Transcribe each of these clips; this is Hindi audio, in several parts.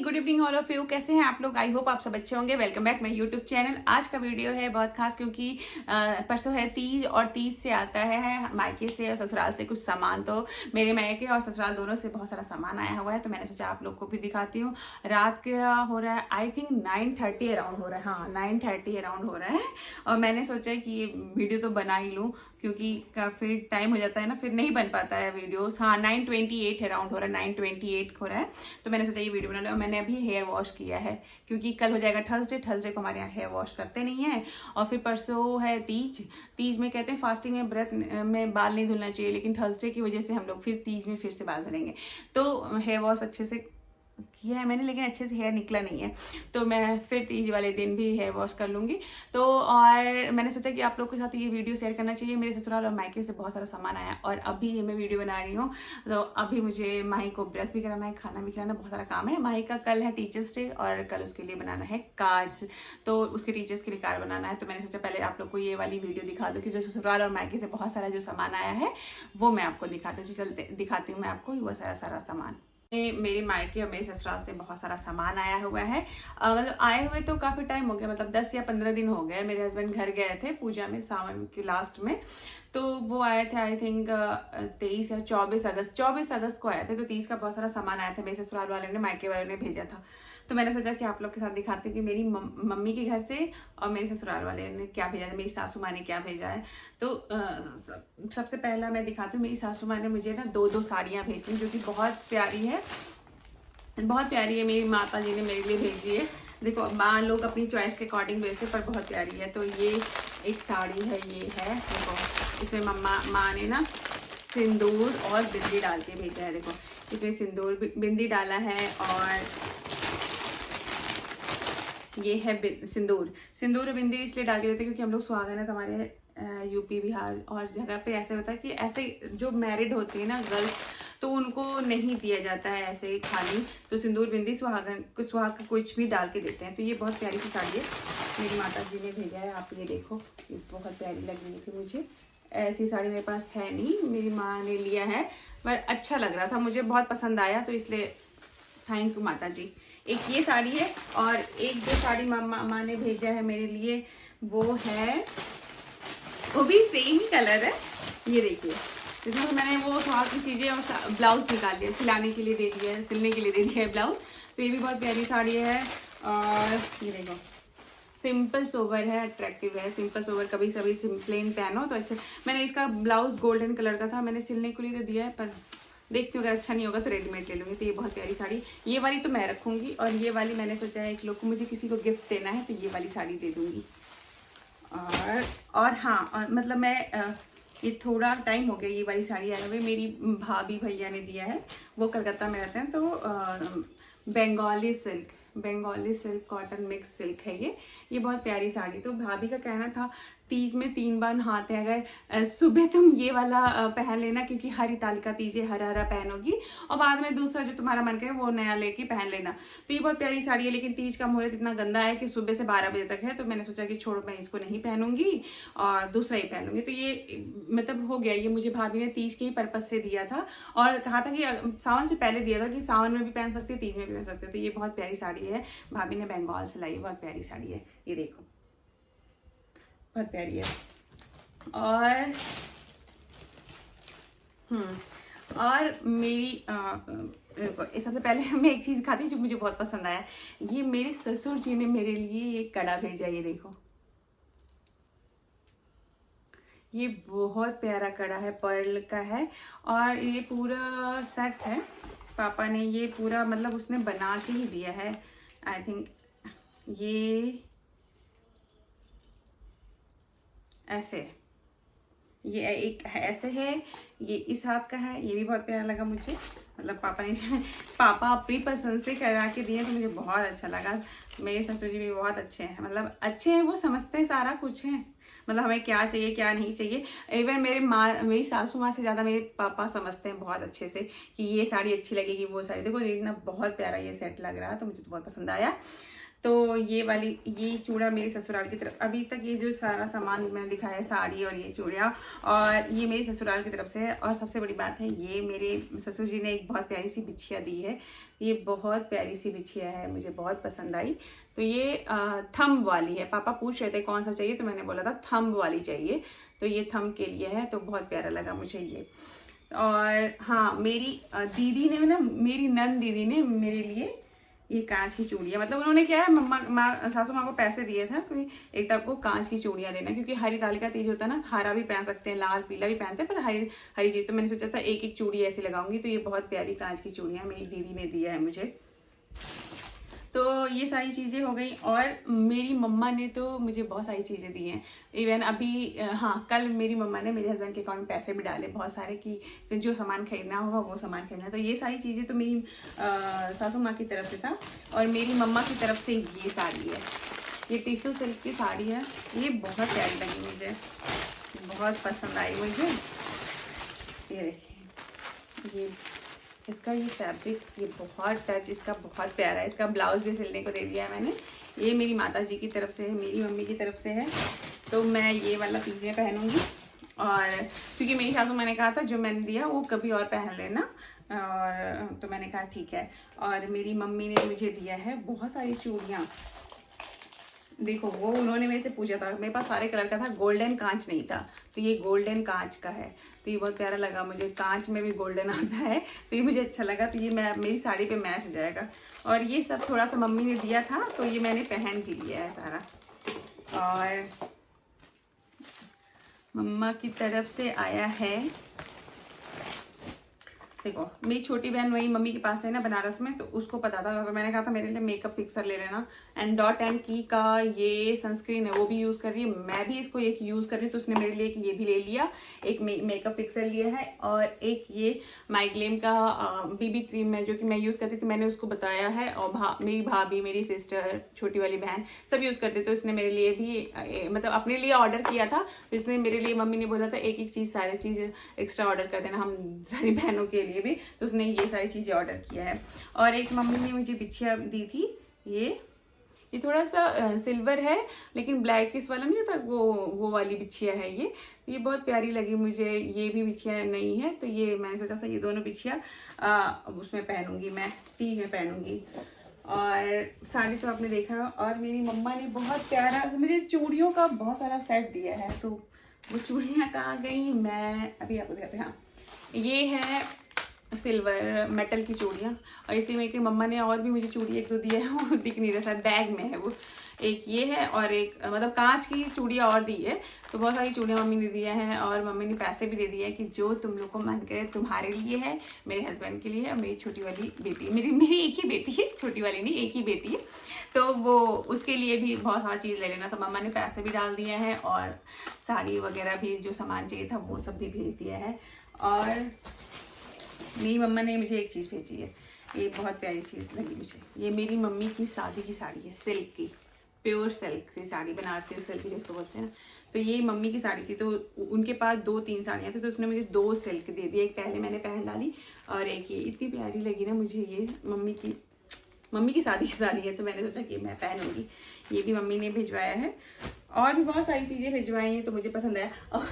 Good evening all of you. कैसे हैं आप लोग? आई होप आप सब अच्छे होंगे। Welcome back my YouTube channel. आज का वीडियो है बहुत खास क्योंकि परसों है तीज और तीज से आता है मायके से और ससुराल से कुछ सामान। तो मेरे मायके और ससुराल दोनों से बहुत सारा सामान आया हुआ है, तो मैंने सोचा आप लोग को भी दिखाती हूँ। रात का हो रहा है आई थिंक 9:30 अराउंड हो रहा है। हाँ 9:30 अराउंड हो रहा है और मैंने सोचा कि ये वीडियो तो बना ही लूँ क्योंकि काफ़ी टाइम हो जाता है ना, फिर नहीं बन पाता है वीडियोस। हाँ 9:28 अराउंड हो रहा है, 9:28 हो रहा है, तो मैंने सोचा ये वीडियो बना लो। मैंने अभी हेयर वॉश किया है क्योंकि कल हो जाएगा थर्सडे को हमारे यहाँ हेयर वॉश करते नहीं है। और फिर परसों है तीज। तीज में कहते हैं फास्टिंग में व्रत में बाल नहीं धुलना चाहिए, लेकिन थर्सडे की वजह से हम लोग फिर तीज में फिर से बाल धुलेंगे। तो हेयर वॉश अच्छे से किया है मैंने, लेकिन अच्छे से हेयर निकला नहीं है, तो मैं फिर तीज वाले दिन भी हेयर वॉश कर लूँगी। तो और मैंने सोचा कि आप लोग के साथ ये वीडियो शेयर करना चाहिए। मेरे ससुराल और मायके से बहुत सारा सामान आया और अभी ये मैं वीडियो बना रही हूँ। तो अभी मुझे माही को ब्रश भी कराना है, खाना भी खिलाना, बहुत सारा काम है। माही का कल है टीचर्स डे और कल उसके लिए बनाना है कार्ड्स, तो उसके टीचर्स के लिए कार्ड बनाना है। तो मैंने सोचा पहले आप लोग को ये वाली वीडियो दिखा दूँ कि जो ससुराल और मायके से बहुत सारा जो सामान आया है वो मैं आपको दिखाती हूँ मैं आपको वो सारा सामान। मेरे मायके और मेरे ससुराल से बहुत सारा सामान आया हुआ है। मतलब आए हुए तो काफ़ी टाइम हो गया, मतलब 10 या 15 दिन हो गए। मेरे हस्बैंड घर गए थे पूजा में सावन के लास्ट में, तो वो आए थे आई थिंक 23 या 24 अगस्त को आए थे। तो 30 का बहुत सारा सामान आया था, मेरे ससुराल वाले ने मायके वाले ने भेजा था। तो मैंने सोचा कि आप लोग के साथ दिखाती हूँ कि मेरी मम्मी के घर से और मेरे ससुराल वाले ने क्या भेजा है, मेरी सासू माँ ने क्या भेजा है। तो सबसे पहला मैं दिखाती हूँ, मेरी सासू माँ ने मुझे ना दो साड़ियाँ भेजी जो कि बहुत प्यारी है, बहुत प्यारी है। मेरी माता जी ने मेरे लिए भेजी है। देखो माँ लोग अपनी चॉइस के अकॉर्डिंग भेजते पर बहुत प्यारी है। तो ये एक साड़ी है, ये है देखो, इसमें माँ ने ना सिंदूर और बिंदी डाल के भेजा है। देखो इसमें सिंदूर बिंदी डाला है और ये है सिंदूर और बिंदी इसलिए डाल के देते क्योंकि हम लोग सुहागन है, तो हमारे यूपी बिहार और जगह पे ऐसे होता है कि ऐसे जो मैरिड होती है ना गर्ल्स, तो उनको नहीं दिया जाता है ऐसे खाली। तो सिंदूर बिंदी सुहाग का कुछ भी डाल के देते हैं। तो ये बहुत प्यारी सी साड़ी है, मेरी माता जी ने भेजा है। आप ये देखो, ये बहुत प्यारी लग रही थी मुझे। ऐसी साड़ी मेरे पास है नहीं, मेरी माँ ने लिया है, पर अच्छा लग रहा था, मुझे बहुत पसंद आया, तो इसलिए थैंक यू माता जी। एक ये साड़ी है और एक जो साड़ी माँ ने भेजा है मेरे लिए वो है, वो भी सेम ही कलर है। ये देखिए, इसमें मैंने वो सुहाग की चीज़ें और ब्लाउज निकाल दिया, सिलाने के लिए दे दिया है, सिलने के लिए दे दिया है ब्लाउज। तो ये भी बहुत प्यारी साड़ी है। और ये देखो सिंपल सोवर है, अट्रैक्टिव है। सिंपल सोवर कभी कभी प्लेन पहनो तो अच्छा। मैंने इसका ब्लाउज गोल्डन कलर का था, मैंने सिलने के लिए तो दिया है, पर देखती हूँ अगर अच्छा नहीं होगा तो रेडीमेड ले लूँगी। तो ये बहुत प्यारी साड़ी, ये वाली तो मैं रखूँगी और ये वाली मैंने सोचा है एक लोग को मुझे किसी को गिफ्ट देना है तो ये वाली साड़ी दे दूँगी। और हाँ, और मतलब मैं ये थोड़ा टाइम हो गया ये वाली साड़ी आई हुई, मेरी भाभी भैया ने दिया है, वो कलकत्ता में रहते हैं। तो Bengali silk cotton mix silk है ये बहुत प्यारी साड़ी। तो भाभी का कहना था तीज में 3 बार नहाते अगर सुबह तुम ये वाला पहन लेना क्योंकि हरितालिका तीज है, हरा हरा पहनोगी, और बाद में दूसरा जो तुम्हारा मन करे वो नया लेके पहन लेना। तो ये बहुत प्यारी साड़ी है, लेकिन तीज का मुहूर्त इतना गंदा है कि सुबह से 12 बजे तक है, तो मैंने सोचा कि छोड़ो मैं इसको नहीं पहनूंगी और दूसरा ही पहनूंगी। तो ये मतलब हो गया, ये मुझे भाभी ने तीज के ही पर्पज से दिया था और कहा था कि सावन से पहले दिया था कि सावन में भी पहन सकते, तीज में भी पहन सकते। तो ये बहुत प्यारी साड़ी है, भाभी ने बंगाल से लाई, बहुत प्यारी साड़ी है। ये देखो बहुत प्यारी है। और मेरी सबसे पहले मैं एक चीज़ दिखाती हूँ जो मुझे बहुत पसंद आया। ये मेरे ससुर जी ने मेरे लिए एक कड़ा भेजा, ये देखो, ये बहुत प्यारा कड़ा है, पर्ल का है और ये पूरा सेट है। पापा ने ये पूरा मतलब उसने बना के ही दिया है आई थिंक। ये ऐसे, ये एक ऐसे है, ये इस हाथ का है, ये भी बहुत प्यारा लगा मुझे। मतलब पापा अपनी पसंद से करा के दिए तो मुझे बहुत अच्छा लगा। मेरे ससुर जी भी बहुत अच्छे हैं, मतलब अच्छे हैं, वो समझते हैं सारा कुछ है, मतलब हमें क्या चाहिए क्या नहीं चाहिए। इवन मेरी सासू माँ से ज़्यादा मेरे पापा समझते हैं बहुत अच्छे से कि ये साड़ी अच्छी लगेगी, वो साड़ी। देखो इतना बहुत प्यारा ये सेट लग रहा है, तो मुझे तो बहुत पसंद आया। तो ये चूड़ा मेरे ससुराल की तरफ, अभी तक ये जो सारा सामान मैंने दिखाया है, साड़ी और ये चूड़िया, और ये मेरी ससुराल की तरफ से है। और सबसे बड़ी बात है, ये मेरे ससुर जी ने एक बहुत प्यारी सी बिछिया दी है। ये बहुत प्यारी सी बिछिया है, मुझे बहुत पसंद आई। तो ये थंब वाली है। पापा पूछ रहे थे कौन सा चाहिए, तो मैंने बोला था थंब वाली चाहिए, तो ये थंब के लिए है। तो बहुत प्यारा लगा मुझे ये। और हाँ, मेरी दीदी ने ना, मेरी नन दीदी ने मेरे लिए ये कांच की चूड़ियाँ, मतलब उन्होंने क्या है, सासू माँ को पैसे दिए थे कि एक तक को कांच की चूड़ियाँ देना, क्योंकि हरितालिका तीज होता है ना, हरा भी पहन सकते हैं, लाल पीला भी पहनते हैं, पर हरी चीज। तो मैंने सोचा था एक एक चूड़ी ऐसी लगाऊंगी। तो ये बहुत प्यारी कांच की चूड़ियाँ मेरी दीदी ने दिया है मुझे। तो ये सारी चीज़ें हो गई। और मेरी मम्मा ने तो मुझे बहुत सारी चीज़ें दी हैं। इवन अभी हाँ, कल मेरी मम्मा ने मेरे हस्बैंड के अकाउंट में पैसे भी डाले बहुत सारे, कि जो सामान खरीदना होगा वो सामान खरीदना। तो ये सारी चीज़ें तो मेरी सासू माँ की तरफ से था। और मेरी मम्मा की तरफ से ये साड़ी है, ये टिश्यू सिल्क की साड़ी है। ये बहुत प्यारी लगी मुझे, बहुत पसंद आई मुझे। ये देखिए, ये इसका ये फैब्रिक, ये बहुत टच इसका बहुत प्यारा है। इसका ब्लाउज भी सिलने को दे दिया है मैंने। ये मेरी माता जी की तरफ से है, मेरी मम्मी की तरफ से है। तो मैं ये वाला चीज़ें पहनूंगी। और क्योंकि मेरी सासू माँ ने कहा था जो मैंने दिया वो कभी और पहन लेना, और तो मैंने कहा ठीक है। और मेरी मम्मी ने मुझे दिया है बहुत सारी चूड़ियाँ। देखो, वो उन्होंने मेरे से पूछा था, मेरे पास सारे कलर का था, गोल्डन कांच नहीं था, तो ये गोल्डन कांच का है। तो ये बहुत प्यारा लगा मुझे, कांच में भी गोल्डन आता है, तो ये मुझे अच्छा लगा। तो ये मेरी साड़ी पे मैच हो जाएगा। और ये सब थोड़ा सा मम्मी ने दिया था, तो ये मैंने पहन के लिया है सारा। और मम्मा की तरफ से आया है, देखो मेरी छोटी बहन वही मम्मी के पास है ना बनारस में, तो उसको पता था। तो मैंने कहा था मेरे लिए मेकअप फिक्सर ले लेना। एंड डॉट एंड की का ये सनस्क्रीन है, वो भी यूज़ कर रही है, मैं भी इसको एक यूज़ कर रही हूँ। तो उसने मेरे लिए ये भी ले लिया, एक मेकअप फिक्सर लिया है। और एक ये माइग्लेम का बीबी क्रीम है, जो कि मैं यूज़ करती थी, मैंने उसको बताया है। और मेरी भाभी, मेरी सिस्टर, छोटी वाली बहन सब यूज़ करते। तो इसने मेरे लिए भी मतलब अपने लिए ऑर्डर किया था। तो इसने मेरे लिए, मम्मी ने बोला था एक एक चीज़, सारी चीज़ एक्स्ट्रा ऑर्डर कर देना हम सारी बहनों के लिए भी। तो उसने ये सारी चीजें ऑर्डर किया है। और एक मम्मी ने मुझे बिछिया दी थी, ये थोड़ा सा सिल्वर है, लेकिन ब्लैक इस वाला नहीं होता, वो वाली बिछिया है ये बहुत प्यारी लगी मुझे। ये भी बिछिया नहीं है, तो ये मैंने सोचा था ये दोनों बिछिया उसमें पहनूंगी, मैं तीज में पहनूंगी। और साड़ी तो आपने देखा। और मेरी मम्मा ने बहुत प्यारा मुझे चूड़ियों का बहुत सारा सेट दिया है। तो वो चूड़ियाँ कहाँ गई, मैं अभी आपको दिखाती हूँ। हाँ, ये है सिल्वर मेटल की चूड़ियाँ। और इसी में कि मम्मा ने और भी मुझे चूड़ी एक दो दिया है, वो दिख नहीं रहा था, बैग में है वो। एक ये है, और एक मतलब कांच की चूड़ियाँ और दी है। तो बहुत सारी चूड़ियाँ मम्मी ने दिया है। और मम्मी ने पैसे भी दे दिए हैं कि जो तुम लोग को मन करे, तुम्हारे लिए है, मेरे हस्बैंड के लिए है, और मेरी छोटी वाली बेटी, मेरी एक ही बेटी है, छोटी वाली नहीं, एक ही बेटी है। तो वो उसके लिए भी बहुत सारी चीज़ ले लेना। तो मम्मा ने पैसे भी डाल दिए हैं, और साड़ी वगैरह भी जो सामान चाहिए था वो सब भी भेज दिया है। और मेरी मम्मा ने मुझे एक चीज़ भेजी है, ये बहुत प्यारी चीज़ लगी मुझे। ये मेरी मम्मी की शादी की साड़ी है, सिल्क की, प्योर सिल्क की साड़ी, बनारसी सिल्क जिसको बोलते हैं ना। तो ये मम्मी की साड़ी थी, तो उनके पास 2-3 साड़ियाँ थी, तो उसने मुझे 2 सिल्क दे दी। एक पहले मैंने पहन डाली, और एक ये इतनी प्यारी लगी ना मुझे, ये मम्मी की शादी की साड़ी है, तो मैंने सोचा कि मैं पहनूंगी। ये भी मम्मी ने भिजवाया है, और भी बहुत सारी चीज़ें भिजवाई हैं, तो मुझे पसंद आया।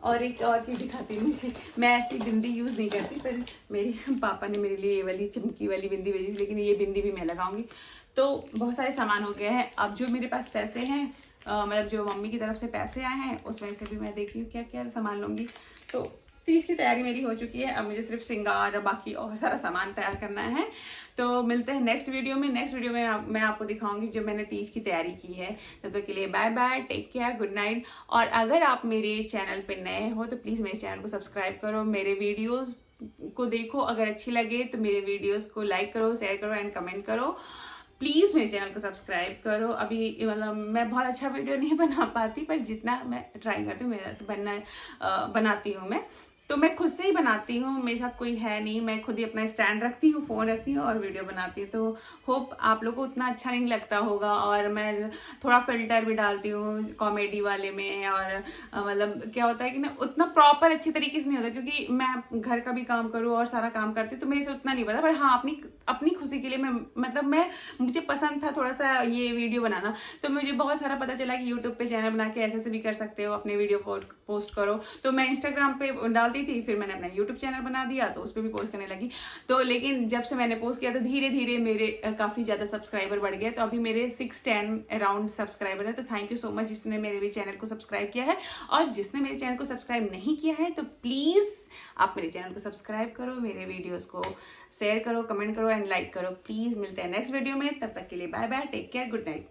और एक और चीज़ दिखाती हूँ मुझे, मैं ऐसी बिंदी यूज़ नहीं करती, पर मेरे पापा ने मेरे लिए ये वाली चमकी वाली बिंदी भेजी, लेकिन ये बिंदी भी मैं लगाऊंगी। तो बहुत सारे सामान हो गए हैं। अब जो मेरे पास पैसे हैं, मतलब जो मम्मी की तरफ से पैसे आए हैं, उसमें से भी मैं देखती हूँ क्या क्या सामान लूँगी। तो तीज की तैयारी मेरी हो चुकी है, अब मुझे सिर्फ श्रृंगार और बाकी और सारा सामान तैयार करना है। तो मिलते हैं नेक्स्ट वीडियो में। नेक्स्ट वीडियो में मैं आपको दिखाऊंगी जो मैंने तीज की तैयारी की है। तब तक के लिए bye bye, take care, good night. और अगर आप मेरे चैनल पे नए हो तो प्लीज़ मेरे चैनल को सब्सक्राइब करो, मेरे वीडियोज़ को देखो, अगर अच्छी लगे तो मेरे वीडियोज़ को लाइक करो, शेयर करो एंड कमेंट करो। प्लीज़ मेरे चैनल को सब्सक्राइब करो। अभी मतलब मैं बहुत अच्छा वीडियो नहीं बना पाती, पर जितना मैं ट्राई करती हूँ, मेरे से बनाती हूँ मैं, तो मैं खुद से ही बनाती हूँ, मेरे साथ कोई है नहीं, मैं खुद ही अपना स्टैंड रखती हूँ, फ़ोन रखती हूँ और वीडियो बनाती हूँ। तो होप आप लोगों को उतना अच्छा नहीं लगता होगा। और मैं थोड़ा फिल्टर भी डालती हूँ कॉमेडी वाले में, और मतलब क्या होता है कि ना उतना प्रॉपर अच्छी तरीके से नहीं होता, क्योंकि मैं घर का भी काम करूँ और सारा काम करती हूँ, तो मेरे से उतना नहीं पता। पर हाँ, अपनी अपनी खुशी के लिए मैं मुझे पसंद था थोड़ा सा ये वीडियो बनाना, तो मुझे बहुत सारा पता चला कि यूट्यूब पे चैनल बना के ऐसे भी कर सकते हो, अपने वीडियो पोस्ट करो। तो मैं इंस्टाग्राम पे डालती थी, फिर मैंने अपना यूट्यूब चैनल बना दिया तो उस पर भी पोस्ट करने लगी। तो लेकिन जब से मैंने पोस्ट किया तो धीरे धीरे मेरे काफ़ी ज़्यादा सब्सक्राइबर बढ़ गए। तो अभी मेरे 6-10 अराउंड सब्सक्राइबर है। तो थैंक यू सो मच जिसने मेरे भी चैनल को सब्सक्राइब किया है, और जिसने मेरे चैनल को सब्सक्राइब नहीं किया है तो प्लीज़ आप मेरे चैनल को सब्सक्राइब करो, मेरे वीडियोस को शेयर करो, कमेंट करो एंड लाइक करो प्लीज़। मिलते हैं नेक्स्ट वीडियो में, तब तक के लिए bye bye, take care, good night.